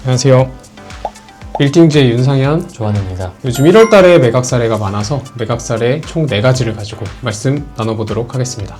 안녕하세요. 빌딩즈의 윤상현, 조한입니다. 요즘 1월달에 매각 사례가 많아서 매각 사례 총 4가지를 가지고 말씀 나눠보도록 하겠습니다.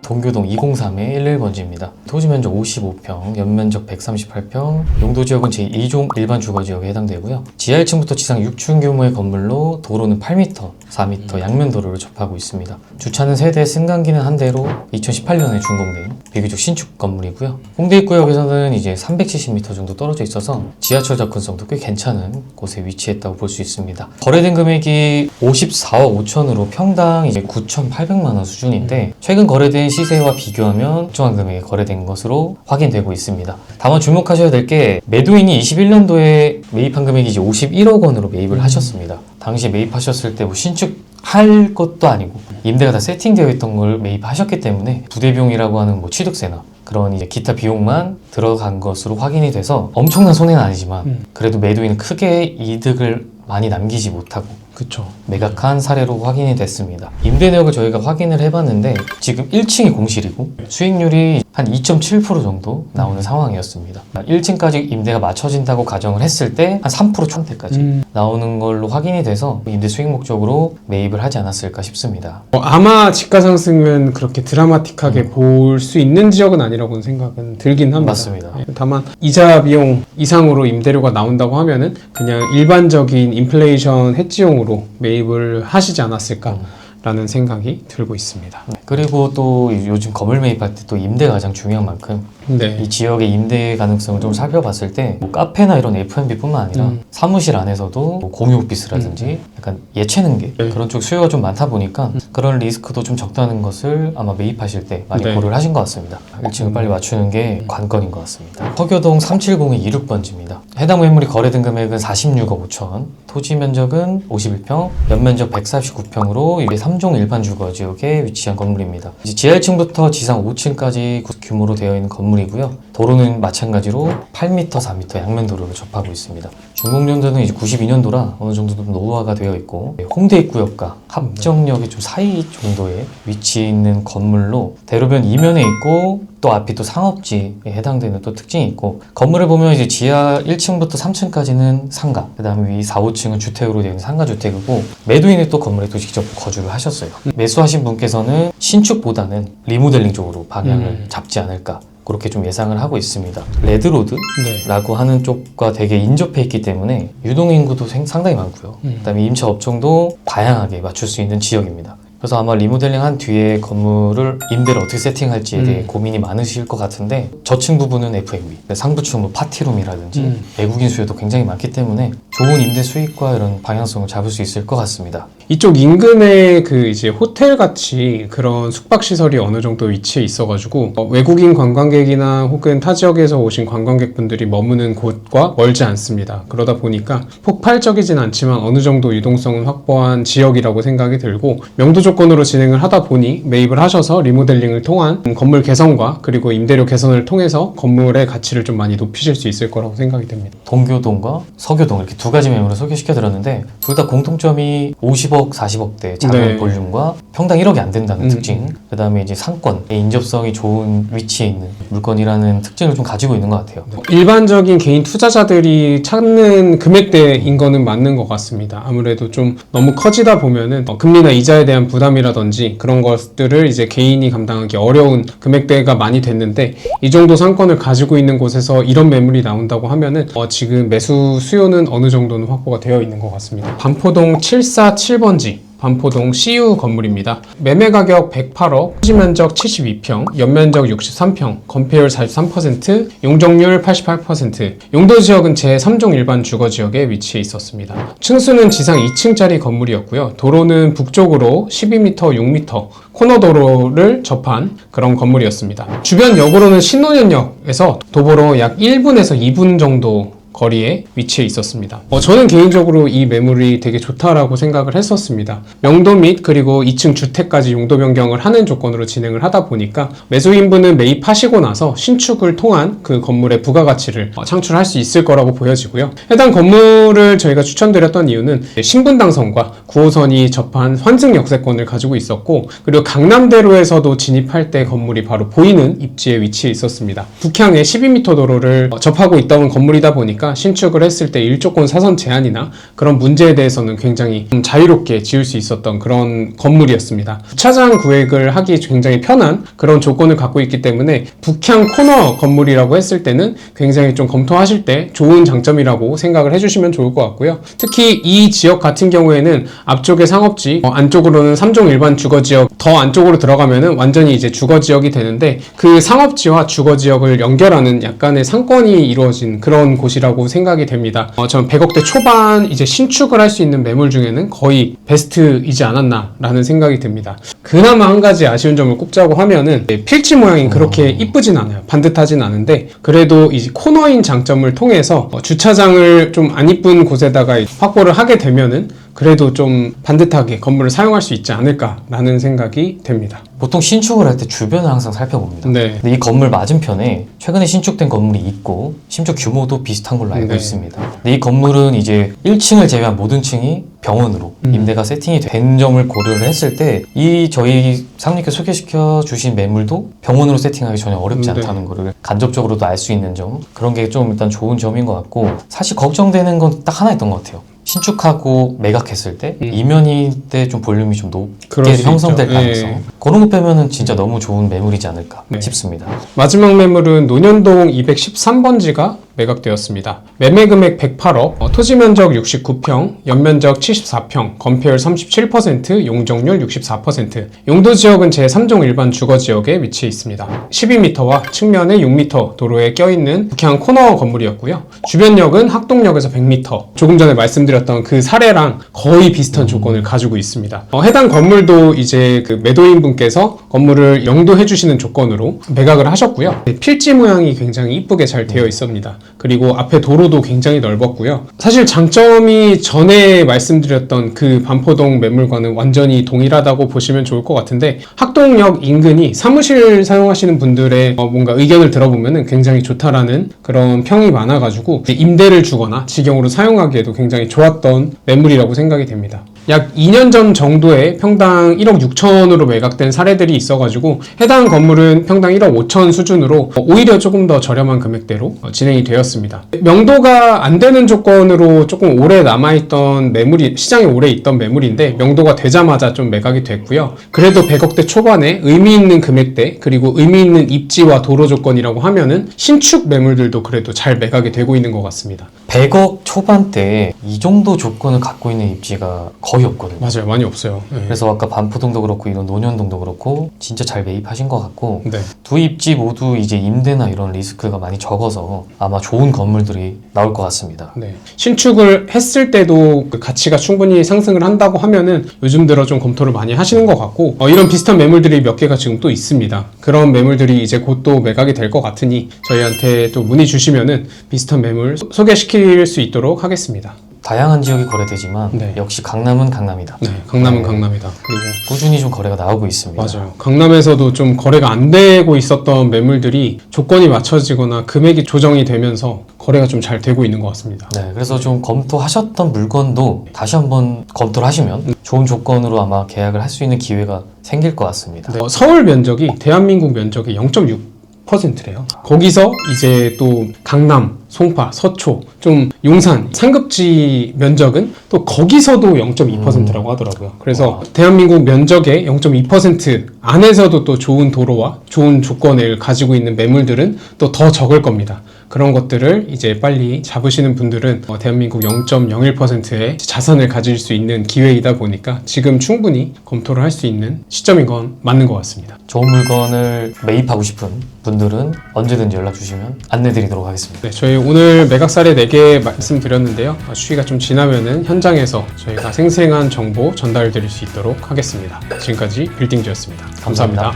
동교동 203의 11번지입니다. 토지 면적 55평, 연면적 138평, 용도 지역은 제2종 일반 주거지역에 해당되고요. 지하 1층부터 지상 6층 규모의 건물로 도로는 8m, 4m 양면 도로를 접하고 있습니다. 주차는 3대, 승강기는 1대로 2018년에 준공된 비교적 신축 건물이고요. 홍대 입구역에서는 이제 370m 정도 떨어져 있어서 지하철 접근성도 꽤 괜찮은 곳에 위치했다고 볼 수 있습니다. 거래된 금액이 54억 5천으로 평당 이제 9,800만 원 수준인데 최근 거래된 시세와 비교하면 일정한 금액이 거래된 것으로 확인되고 있습니다. 다만 주목하셔야 될 게 매도인이 21년도에 매입한 금액이 이제 51억 원으로 매입을 하셨습니다. 당시 매입하셨을 때 뭐 신축할 것도 아니고 임대가 다 세팅되어 있던 걸 매입하셨기 때문에 부대비용이라고 하는 뭐 취득세나 그런 이제 기타 비용만 들어간 것으로 확인이 돼서 엄청난 손해는 아니지만 그래도 매도인은 크게 이득을 많이 남기지 못하고 그쵸. 매각한 사례로 확인이 됐습니다. 임대 내역을 저희가 확인을 해봤는데 지금 1층이 공실이고 수익률이 한 2.7% 정도 나오는 상황이었습니다. 1층까지 임대가 맞춰진다고 가정을 했을 때 한 3% 초반대까지 나오는 걸로 확인이 돼서 임대 수익 목적으로 매입을 하지 않았을까 싶습니다. 아마 집가 상승은 그렇게 드라마틱하게 볼 수 있는 지역은 아니라고는 생각은 들긴 합니다. 맞습니다. 다만 이자 비용 이상으로 임대료가 나온다고 하면은 그냥 일반적인 인플레이션 해지용으로 매입을 하시지 않았을까라는 생각이 들고 있습니다. 그리고 또 요즘 건물 매입할 때 또 임대가 가장 중요한 만큼 네. 이 지역의 임대 가능성을 좀 살펴봤을 때 뭐 카페나 이런 F&B뿐만 아니라 사무실 안에서도 뭐 공유 오피스라든지 약간 예체능계 그런 쪽 수요가 좀 많다 보니까 그런 리스크도 좀 적다는 것을 아마 매입하실 때 많이 고려를 하신 것 같습니다. 1층을 빨리 맞추는 게 관건인 것 같습니다. 서교동 370의 26번지입니다. 해당 매물이 거래된 금액은 46억 5천, 토지 면적은 51평, 연면적 149평으로 이게 3종 일반 주거 지역에 위치한 건물입니다. 이제 지하 1층부터 지상 5층까지 규모로 되어 있는 건물이고요. 도로는 마찬가지로 8m, 4m 양면 도로를 접하고 있습니다. 준공연도는 이제 92년도라 어느 정도 좀 노후화가 되어 있고 홍대 입구역과 합정역의 좀 사이 정도의 위치해 있는 건물로 대로변 이면에 있고 또 앞이 또 상업지에 해당되는 또 특징이 있고 건물을 보면 이제 지하 1층부터 3층까지는 상가, 그 다음에 위 4, 5층은 주택으로 되어 있는 상가주택이고 매도인이 또 건물에 또 직접 거주를 하셨어요. 매수하신 분께서는 신축보다는 리모델링 쪽으로 방향을 잡지 않을까 그렇게 좀 예상을 하고 있습니다. 레드로드라고 하는 쪽과 되게 인접해 있기 때문에 유동인구도 상당히 많고요. 그다음에 임차 업종도 다양하게 맞출 수 있는 지역입니다. 그래서 아마 리모델링 한 뒤에 건물을 임대를 어떻게 세팅할지에 대해 고민이 많으실 것 같은데 저층 부분은 F&B, 상부층 뭐 파티룸이라든지 외국인 수요도 굉장히 많기 때문에 좋은 임대 수익과 이런 방향성을 잡을 수 있을 것 같습니다. 이쪽 인근에 그 이제 호텔 같이 그런 숙박 시설이 어느 정도 위치해 있어가지고 외국인 관광객이나 혹은 타 지역에서 오신 관광객분들이 머무는 곳과 멀지 않습니다. 그러다 보니까 폭발적이진 않지만 어느 정도 유동성은 확보한 지역이라고 생각이 들고 명도 조건으로 진행을 하다 보니 매입을 하셔서 리모델링을 통한 건물 개선과 그리고 임대료 개선을 통해서 건물의 가치를 좀 많이 높이실 수 있을 거라고 생각이 됩니다. 동교동과 서교동 이렇게 두 가지 매물을 소개시켜 드렸는데 둘 다 공통점이 50억, 40억대 작은 볼륨과 평당 1억이 안 된다는 특징, 그 다음에 이제 상권의 인접성이 좋은 위치에 있는 물건이라는 특징을 좀 가지고 있는 것 같아요. 일반적인 개인 투자자들이 찾는 금액대인 거는 맞는 것 같습니다. 아무래도 좀 너무 커지다 보면은 금리나 이자에 대한 부담이라든지 그런 것들을 이제 개인이 감당하기 어려운 금액대가 많이 됐는데 이 정도 상권을 가지고 있는 곳에서 이런 매물이 나온다고 하면은 지금 매수 수요는 어느 정도는 확보가 되어 있는 것 같습니다. 반포동 747번지 반포동 CU 건물입니다. 매매 가격 108억, 토지 면적 72평, 연면적 63평, 건폐율 43%, 용적률 88%, 용도 지역은 제3종 일반 주거 지역에 위치해 있었습니다. 층수는 지상 2층짜리 건물이었고요. 도로는 북쪽으로 12m, 6m 코너 도로를 접한 그런 건물이었습니다. 주변 역으로는 신논현역에서 도보로 약 1분에서 2분 정도 거리에 위치해 있었습니다. 저는 개인적으로 이 매물이 되게 좋다라고 생각을 했었습니다. 명도 및 그리고 2층 주택까지 용도 변경을 하는 조건으로 진행을 하다 보니까 매수인분은 매입하시고 나서 신축을 통한 그 건물의 부가가치를 창출할 수 있을 거라고 보여지고요. 해당 건물을 저희가 추천드렸던 이유는 신분당선과 9호선이 접한 환승 역세권을 가지고 있었고, 그리고 강남대로에서도 진입할 때 건물이 바로 보이는 입지에 위치해 있었습니다. 북향의 12m 도로를 접하고 있던 건물이다 보니까 신축을 했을 때 일조권 사선 제한이나 그런 문제에 대해서는 굉장히 자유롭게 지을 수 있었던 그런 건물이었습니다. 주차장 구획을 하기 굉장히 편한 그런 조건을 갖고 있기 때문에 북향 코너 건물이라고 했을 때는 굉장히 좀 검토하실 때 좋은 장점이라고 생각을 해주시면 좋을 것 같고요. 특히 이 지역 같은 경우에는 앞쪽에 상업지, 안쪽으로는 3종 일반 주거지역, 더 안쪽으로 들어가면은 완전히 이제 주거지역이 되는데, 그 상업지와 주거지역을 연결하는 약간의 상권이 이루어진 그런 곳이라고 생각이 됩니다. 저는 100억대 초반 이제 신축을 할 수 있는 매물 중에는 거의 베스트이지 않았나라는 생각이 듭니다. 그나마 한 가지 아쉬운 점을 꼽자고 하면은 필지 모양이 그렇게 이쁘진 않아요. 반듯하진 않은데, 그래도 이 코너인 장점을 통해서 주차장을 좀 안 이쁜 곳에다가 확보를 하게 되면은 그래도 좀 반듯하게 건물을 사용할 수 있지 않을까라는 생각이 됩니다. 보통 신축을 할 때 주변을 항상 살펴봅니다. 네. 근데 이 건물 맞은편에 최근에 신축된 건물이 있고 심지어 규모도 비슷한 걸로 알고 네. 있습니다. 근데 이 건물은 이제 1층을 제외한 모든 층이 병원으로 임대가 세팅이 된 점을 고려를 했을 때 이 저희 상님께 소개시켜 주신 매물도 병원으로 세팅하기 전혀 어렵지 네. 않다는 거를 간접적으로도 알 수 있는 점, 그런 게 좀 일단 좋은 점인 것 같고, 사실 걱정되는 건 딱 하나 있던 것 같아요. 신축하고 매각했을 때 이면이 때 좀 볼륨이 좀 높게 그럴 수 형성될 있죠. 가능성, 네. 그런 거 빼면은 진짜 너무 좋은 매물이지 않을까 네. 싶습니다. 마지막 매물은 논현동 213번지가 매각되었습니다. 매매금액 108억, 토지면적 69평, 연면적 74평, 건폐율 37%, 용적률 64%. 용도지역은 제3종 일반 주거지역에 위치해 있습니다. 12m와 측면에 6m 도로에 껴있는 북향 코너 건물이었고요. 주변역은 학동역에서 100m. 조금 전에 말씀드렸던 그 사례랑 거의 비슷한 조건을 가지고 있습니다. 해당 건물도 이제 그 매도인분께서 건물을 영도해 주시는 조건으로 매각을 하셨고요. 필지 모양이 굉장히 이쁘게 잘 되어 있습니다. 그리고 앞에 도로도 굉장히 넓었고요. 사실 장점이 전에 말씀드렸던 그 반포동 매물과는 완전히 동일하다고 보시면 좋을 것 같은데, 학동역 인근이 사무실 사용하시는 분들의 뭔가 의견을 들어보면 굉장히 좋다라는 그런 평이 많아가지고 임대를 주거나 직영으로 사용하기에도 굉장히 좋았던 매물이라고 생각이 됩니다. 약 2년 전 정도에 평당 1억 6천으로 매각된 사례들이 있어가지고 해당 건물은 평당 1억 5천 수준으로 오히려 조금 더 저렴한 금액대로 진행이 되었습니다. 명도가 안 되는 조건으로 조금 오래 남아있던 매물이, 시장에 오래 있던 매물인데 명도가 되자마자 좀 매각이 됐고요. 그래도 100억대 초반에 의미 있는 금액대, 그리고 의미 있는 입지와 도로 조건이라고 하면은 신축 매물들도 그래도 잘 매각이 되고 있는 것 같습니다. 100억 초반대 이 정도 조건을 갖고 있는 입지가 거의 없거든요. 맞아요. 많이 없어요. 네. 그래서 아까 반포동도 그렇고 이런 논현동도 그렇고 진짜 잘 매입하신 것 같고, 네. 두 입지 모두 이제 임대나 이런 리스크가 많이 적어서 아마 좋은 건물들이 나올 것 같습니다. 네. 신축을 했을 때도 그 가치가 충분히 상승을 한다고 하면은 요즘 들어 좀 검토를 많이 하시는 것 같고, 이런 비슷한 매물들이 몇 개가 지금 또 있습니다. 그런 매물들이 이제 곧 또 매각이 될 것 같으니 저희한테 또 문의 주시면은 비슷한 매물 소개시킬 수 있도록 하겠습니다. 다양한 지역이 거래되지만 네. 역시 강남은 강남이다. 네. 강남은 네. 강남이다. 그리고 꾸준히 좀 거래가 나오고 있습니다. 맞아요. 강남에서도 좀 거래가 안 되고 있었던 매물들이 조건이 맞춰지거나 금액이 조정이 되면서 거래가 좀 잘 되고 있는 것 같습니다. 네, 그래서 좀 검토하셨던 물건도 다시 한번 검토를 하시면 좋은 조건으로 아마 계약을 할 수 있는 기회가 생길 것 같습니다. 네. 서울 면적이 대한민국 면적의 0.6%래요. 거기서 이제 또 강남, 송파, 서초, 좀 용산, 상급지 면적은 또 거기서도 0.2%라고 하더라고요. 그래서 대한민국 면적의 0.2% 안에서도 또 좋은 도로와 좋은 조건을 가지고 있는 매물들은 또 더 적을 겁니다. 그런 것들을 이제 빨리 잡으시는 분들은 대한민국 0.01%의 자산을 가질 수 있는 기회이다 보니까 지금 충분히 검토를 할 수 있는 시점인 건 맞는 것 같습니다. 좋은 물건을 매입하고 싶은 분들은 언제든지 연락 주시면 안내 드리도록 하겠습니다. 네, 저희 오늘 매각 사례 4개 말씀드렸는데요. 휴기가 좀 지나면은 현장에서 저희가 생생한 정보 전달 드릴 수 있도록 하겠습니다. 지금까지 빌딩주였습니다. 감사합니다.